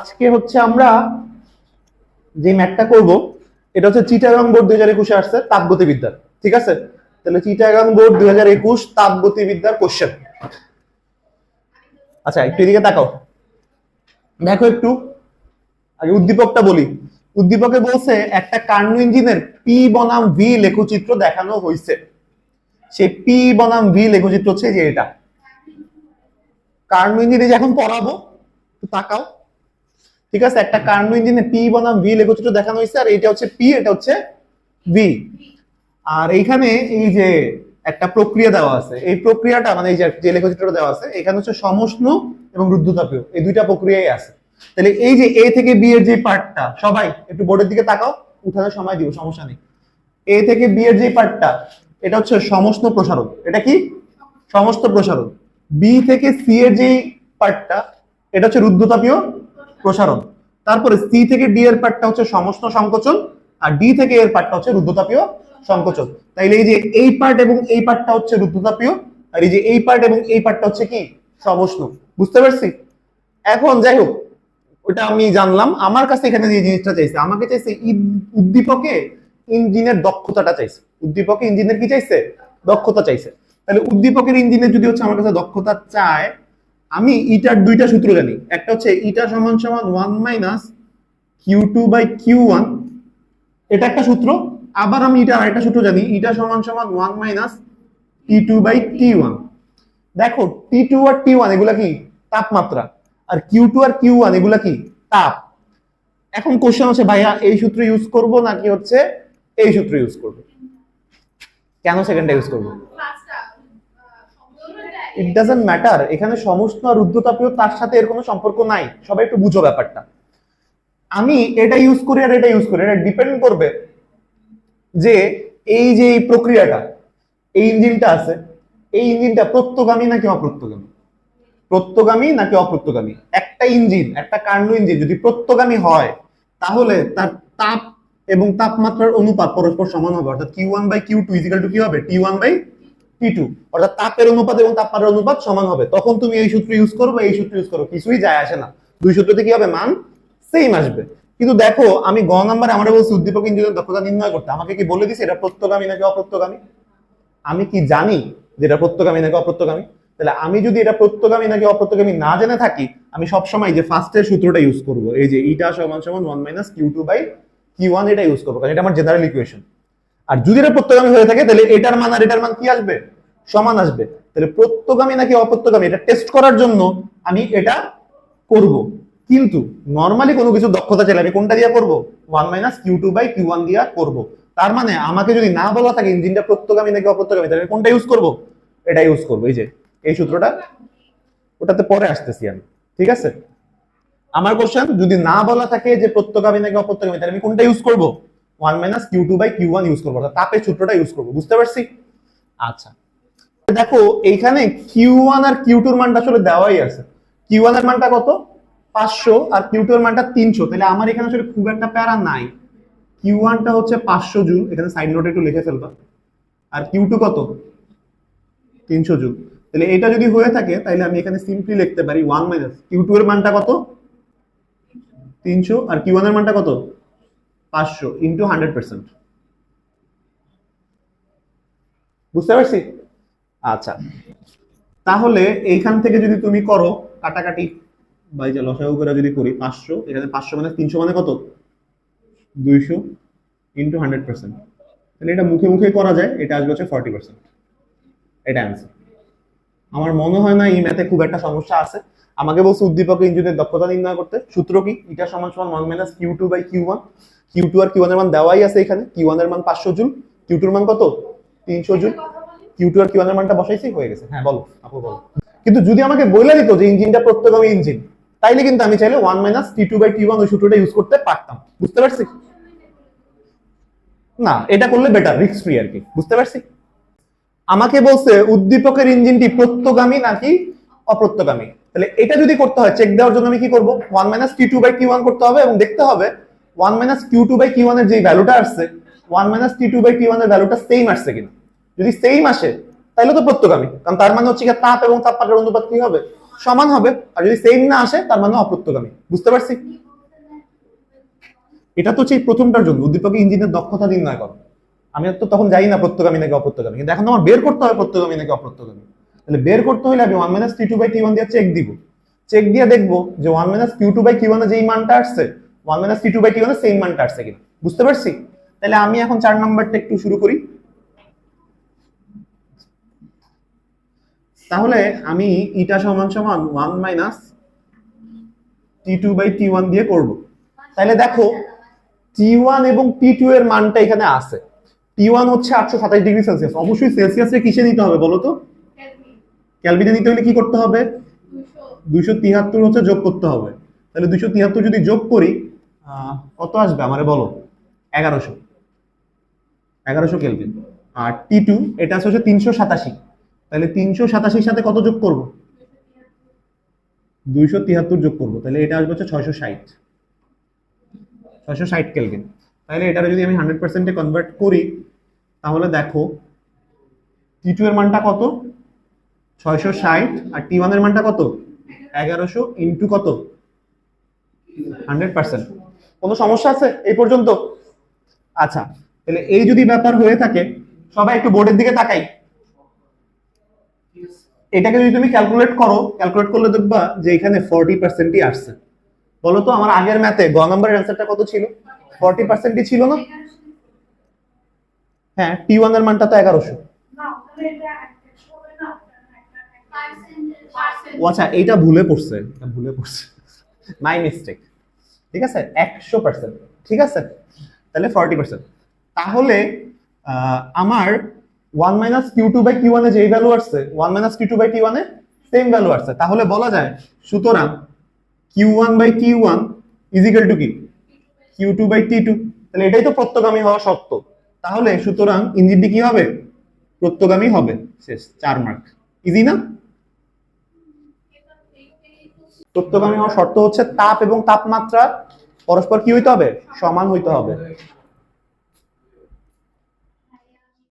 আজকে হচ্ছে আমরা যে ম্যাথটা করব এটা হচ্ছে চিটাগাং বোর্ড 2021 আসছে তাপগতিবিদ্যার। ঠিক আছে, তাহলে চিটাগাং বোর্ড 2021 তাপগতিবিদ্যার কোশ্চেন। আচ্ছা একটু এদিকে তাকাও, দেখো একটু আগে উদ্দীপকটা বলি। উদ্দীপকে বলছে একটা কার্নো ইঞ্জিনের পি বনাম ভি লেখচিত্র দেখানো হয়েছে। সেই পি বনাম ভি লেখচিত্র হচ্ছে যে এটা কার্নো ইঞ্জিনে যে এখন পড়াবো, তাকাও। ঠিক আছে, একটা কার্নো ইঞ্জিনে পি বনাম ভি লেখচিত্র দেখানো হয়েছে, আর এটা হচ্ছে পি, এটা হচ্ছে ভি। আর এইখানে এই যে একটা প্রক্রিয়া দেওয়া আছে, এই প্রক্রিয়াটা মানে এই যে লেখচিত্রটা দেওয়া আছে এখানে হচ্ছে সমষ্ণ এবং রুদ্ধতাপীয়, এই দুইটা প্রক্রিয়াই আছে। তাহলে এই যে এ থেকে বি এর যে পার্টটা, সবাই একটু বোর্ডের দিকে তাকাও, উঠানোর সময় দিব, সমস্যা নেই। এ থেকে বি এর যে পার্টটা এটা হচ্ছে সমষ্ণ প্রসারণ, এটা কি সমস্ত প্রসারণ। বি থেকে সি এর যে পার্টটা এটা হচ্ছে রুদ্ধতাপীয় প্রসারণ। তারপরে সি থেকে ডি এর পার্টটা হচ্ছে সমষ্ণ সংকোচন, আর ডি থেকে এর পার্টটা হচ্ছে রুদ্ধতাপীয় সংকোচন। তাইলে এই যে এই পার্ট এবং এই পার্টটা হচ্ছে রুদ্ধতাপীয়, আর এই যে এই পার্ট এবং এই পার্টটা হচ্ছে কি সমষ্ণ। বুঝতে পারছি? এখন যাই হোক, ওটা আমি জানলাম। আমার কাছে এখানে যে জিনিসটা চাইছে, আমাকে চাইছে উদ্দীপকে ইঞ্জিনের দক্ষতাটা চাইছে। উদ্দীপকে ইঞ্জিনের কি চাইছে? দক্ষতা চাইছে। তাহলে উদ্দীপকের ইঞ্জিনের যদি হচ্ছে আমার কাছে দক্ষতা চায়, আমি ইটার দুইটা সূত্র জানি। একটা হচ্ছে ইটা সমান সমান 1 মাইনাস Q2 বাই Q1, এটা একটা সূত্র। আবার আমি ইটার আরেকটা সূত্র জানি, ইটা সমান সমান 1 মাইনাস T2 বাই T1। দেখো T2 আর T1 এগুলা কি তাপমাত্রা, আর Q2 আর Q1 এগুলা কি তাপ। এখন কোশ্চেন হচ্ছে ভাইয়া এই সূত্র ইউজ করব নাকি হচ্ছে এই সূত্র ইউজ করব? কেন সেকেন্ডটা ইউজ করব? It doesn't matter. এখানে সমষ্ণ আর রুদ্ধতাপীয় তার সাথে এর কোনো সম্পর্ক নাই। সবাই একটু বুঝো ব্যাপারটা। আমি এটা ইউজ করি আর এটা ইউজ করি, এটা ডিপেন্ড করবে যে এই যে এই প্রক্রিয়াটা, এই ইঞ্জিনটা আছে, এই ইঞ্জিনটা প্রত্যগামী নাকি অপ্রত্যগামী, প্রত্যগামী নাকি অপ্রত্যগামী। একটা ইঞ্জিন, একটা কার্নো ইঞ্জিন যদি প্রত্যগামী হয় তাহলে তার তাপ এবং তাপমাত্রার অনুপাত পরস্পর সমান হবে, অর্থাৎ Q1 by Q2 equal to কি হবে? T1 বাই T2, অর্থাৎ তাপের অনুপাত এবং তাপমাত্রার অনুপাত সমান হবে। তখন তুমি এই সূত্র ইউজ করো বা এই সূত্র ইউজ করো, কিছুই যায় আসে না, দুই সূত্রতে কি হবে? মান সেম আসবে। কিন্তু দেখো আমি গ নাম্বারে আমরা বলছি উদ্দীপক ইঞ্জিনের দক্ষতা নির্ণয় করতে, আমাকে কি বলে দিছে এটা প্রত্যগামী নাকি অপ্রত্যগামী? আমি কি জানি যে এটা প্রত্যগামী নাকি অপ্রত্যগামী? তাহলে আমি যদি এটা প্রত্যগামী নাকি অপ্রত্যগামী না জেনে থাকি, আমি সবসময় যে ফার্স্টের সূত্রটা ইউজ করব, এই যে ইটা সমান সমান 1 মাইনাস Q2 বাই Q1, এটা ইউজ করবো, কারণ এটা আমার জেনারেল ইকুয়েশন। আর যদি এটা প্রত্যগামী হয়ে থাকে তাহলে এটার মান আর এটার মান কি আসবে? সমান আসবে। তাহলে প্রত্যগামী নাকি অপ্রত্যগামী এটা টেস্ট করার জন্য আমি এটা করব। কিন্তু নরমালি কোনো কিছু দক্ষতা চাইলে আমি কোনটা দিয়ে করব? 1 মাইনাস Q2 বাই Q1 দিয়ে করব। তার মানে আমাকে যদি না বলা থাকে ইঞ্জিনটা প্রত্যগামী নাকি অপ্রত্যগামী, তাহলে কোনটা ইউজ করব? এটা ইউজ করব। এই যে এই সূত্রটা, ওটাতে পরে আসতেছি আমি। ঠিক আছে, আমার কোশ্চেন যদি না বলা থাকে যে প্রত্যগামী নাকি অপ্রত্যগামী, তাহলে আমি কোনটা ইউজ করব? 1 minus Q2 by Q1 use করব, অর্থাৎ তাপের সূত্রটা ইউজ করব। বুঝতে পারছি? আচ্ছা দেখো এইখানে Q1 আর Q2 এর মানটা আসলে দেওয়াই আছে। Q1 এর মানটা কত? 500, আর Q2 এর মানটা 300। তাহলে আমার এখানে আসলে খুব একটা প্যারা নাই। Q1 টা হচ্ছে 500 জুল, এখানে সাইড নোটে একটু লিখে ফেলবা। আর Q2 কত? 300 জুল। তাহলে এটা যদি হয়ে থাকে তাহলে আমি এখানে সিম্পলি লিখতে পারি 1 মাইনাস Q2 এর মানটা কত? 300, আর Q1 এর মানটা কত? 500 ইনটু 100%। বুঝতে পারছি? আচ্ছা তাহলে এইখান থেকে যদি তুমি করো কাটাকাটি বা যে লসাগু করে যদি করি, 500 এখানে 500 মানে 300 মানে কত? 200 ইনটু 100%। তাহলে এটা মুখে মুখে করা যায়, এটা আসবে হচ্ছে 40%। এটা অ্যান্সার। আমার মনে হয় না এই ম্যাথে খুব একটা সমস্যা আছে। আমাকে বলছে উদ্দীপক ইঞ্জিনের দক্ষতা নির্ণয় করতে, সূত্র কি? ইটা সমান সমান 1 minus Q2 by Q1। Q2 R Q1 এর মান দেওয়াই আছে এখানে। Q1 এর মান 500 জুল, Q2 এর মান কত? 300 জুল। Q2 আর Q1 এর মানটা বসাইছি, হয়ে গেছে। হ্যাঁ বলো আপু বলো। কিন্তু যদি আমাকে বলে দিত যে ইঞ্জিনটা প্রত্যগামী ইঞ্জিন, তাইলে কিন্তু আমি চাইলে 1 মাইনাস T2 বাই T1 ওই সূত্রটা ইউজ করতে পারতাম। বুঝতে পারছি? না এটা করলে বেটার, রিস্ক ফ্রি আর কি। বুঝতে পারছি? আমাকে বলছে উদ্দীপকের ইঞ্জিনটি প্রত্যগামী নাকি অপ্রত্যগামী। তাহলে এটা যদি করতে হয় চেক দেওয়ার জন্য আমি কি করব? 1 মাইনাস T2 বাই T1 করতে হবে এবং দেখতে হবে 1 মাইনাস Q2 বাই T1 এর যে ভ্যালুটা আসছে 1 মাইনাস T2 বাই T1 এর ভ্যালুটা সেম আসছে কিনা। যদি সেম আসে তাহলে তো প্রত্যগামী, কারণ তার মানে হচ্ছে তাপ এবং তাপমাত্রার অনুপাত কি হবে? সমান হবে, আর যদি সেম না আসে তার মানে অপ্রত্যগামী। বুঝতে পারছি? এটা তো হচ্ছে প্রথমটার জন্য উদ্দীপকে ইঞ্জিনের দক্ষতা নির্ণয় করো। আমি তো তখন জানি না প্রত্যগামী নাকি অপ্রত্যগামী, কিন্তু এখন আমার বের করতে হবে প্রত্যগামী নাকি অপ্রত্যগামী। তাহলে বের করতে হলে আমি 1 - T2 / T1 দিয়ে চেক দিব। চেক দিয়ে দেখবো যে 1 - Q2 / Q1 এ যেই মানটা আসছে 1 - T2 / T1 এ সেম মানটা আসছে কিনা। বুঝতে পারছি? তাহলে আমি এখন 4 নাম্বারটা একটু শুরু করি। তাহলে আমি ইটা সমান সমান 1 - T2 / T1 দিয়ে করব। তাহলে দেখো T1 এবং T2 এর মানটা এখানে আছে। T1 হচ্ছে 827°C। অবশ্যই সেলসিয়াসে কিসে নিতে হবে বলো তো? ক্যালভিনে নিতে হলে কি করতে হবে? 273 হচ্ছে যোগ করতে হবে। তাহলে 273 যদি যোগ করি কত আসবে আমারে বলো? 1100 কেলভিন। আর T2 এটা হচ্ছে 387। তাহলে 387 সাথে কত যোগ করব? 273 যোগ করব। তাহলে এটা আসবে হচ্ছে 660 কেলভিন। তাহলে এটা যদি আমি 100% এ কনভার্ট করি তাহলে দেখো T2 এর মানটা কত? 660। আর T1 এর মানটা কত? 1100 ইনটু কত? 100%। কোনো সমস্যা আছে এই পর্যন্ত? আচ্ছা, তাহলে এই যদি ব্যাপার হয়ে থাকে, সবাই একটু বোর্ডের দিকে তাকাই। এটাকে যদি তুমি ক্যালকুলেট করলে দেখবা যে এখানে 40%ই আসছে। বলো তো আমার আগের ম্যাথে গ নম্বরের অ্যান্সারটা কত ছিল? 40%ই ছিল না? হ্যাঁ, T1 এর মানটা তো 1100। ও আচ্ছা, এইটা ভুলে পড়ছে, মাই মিস্টেক। ঠিক আছে, 100%। ঠিক আছে, তাহলে 40%। তাহলে আমার 1 - Q2 / Q1 এ যেই ভ্যালু আসছে 1 - Q2 / T1 এ সেম ভ্যালু আসছে। তাহলে বলা যায় সুতরাং Q1 / T1 is equal to কি? Q2 / T2। তাহলে এটাই তো প্রত্যগামী হওয়া শর্ত। তাহলে সুতরাং ইঞ্জিনটি কি হবে? প্রত্যগামী হবে। শেষ, 4 মার্ক। ইজি না? প্রত্যগামী হওয়ার শর্ত হচ্ছে তাপ এবং তাপমাত্রা পরস্পর কি হইতে হবে? সমান হইতে হবে।